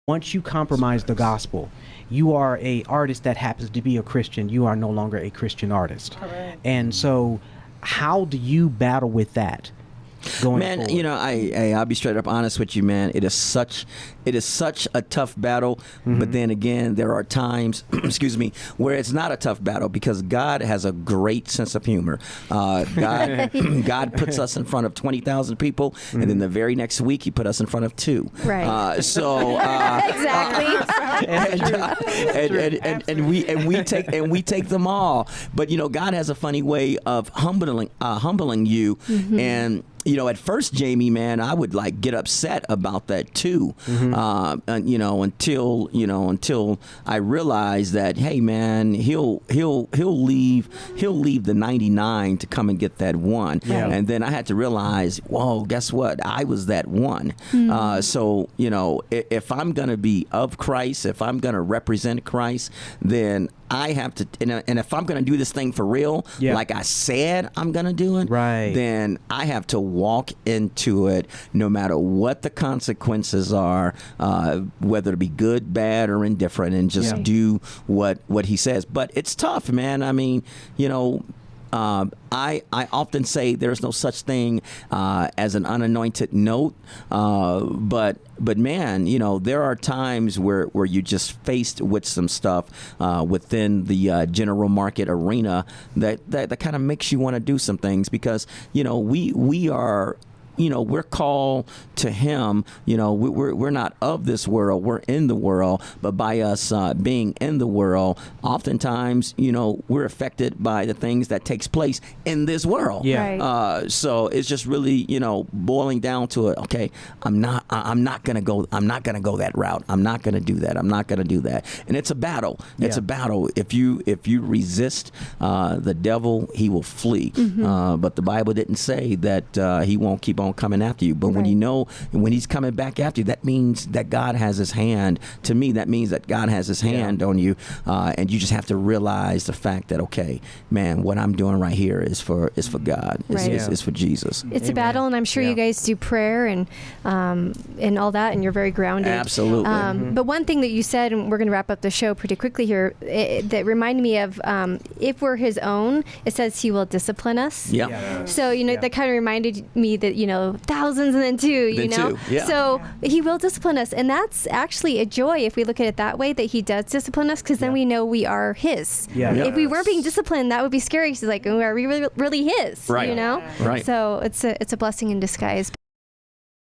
Once you compromise the gospel, you are a artist that happens to be a Christian. You are no longer a Christian artist. Correct. And so how do you battle with that going Man, forward? you know, I'll be straight up honest with you, man. It is such a tough battle. But then again, there are times, excuse me, where it's not a tough battle because God has a great sense of humor. God puts us in front of 20,000 people, and then the very next week He put us in front of 2. Right. Exactly. And we take them all. But you know, God has a funny way of humbling you. And you know, at first, Jamie, man, I would like get upset about that too. And, you know, until I realized that, hey, man, he'll leave the 99 to come and get that one. Yeah. And then I had to realize, whoa, guess what? I was that one. So, you know, if I'm going to be of Christ, if I'm going to represent Christ, then I have to, and if I'm going to do this thing for real, like I said I'm going to do it, Right. then I have to walk into it no matter what the consequences are, whether it be good, bad, or indifferent, and just do what He says. But it's tough, man. I mean, you know, I often say there's no such thing as an unanointed note, but man, you know, there are times where you're just faced with some stuff within the general market arena that kind of makes you want to do some things because, you know, we are, you know, we're called to Him. You know, we're not of this world. We're in the world. But by us being in the world, oftentimes, you know, we're affected by the things that takes place in this world. Yeah. Right. So it's just really, you know, boiling down to it. Okay, I'm not gonna go that route. I'm not gonna do that. I'm not gonna do that. And it's a battle. It's a battle. If you resist the devil, he will flee. But the Bible didn't say that he won't keep on coming after you. But when you know, when he's coming back after you, that means that God has His hand. To me, that means that God has His hand on you, and you just have to realize the fact that, okay, man, what I'm doing right here is for God. It's for Jesus. It's a battle, and I'm sure you guys do prayer and all that, and you're very grounded. Absolutely. But one thing that you said, and we're going to wrap up the show pretty quickly here, that reminded me of if we're His own, it says He will discipline us. Yeah. So, you know, that kind of reminded me that, you know, thousands and then 2, you know? So He will discipline us. And that's actually a joy if we look at it that way, that He does discipline us, because then we know we are His. If we weren't being disciplined, that would be scary. It's like, are we really His? Right. You know? Right. So it's a blessing in disguise.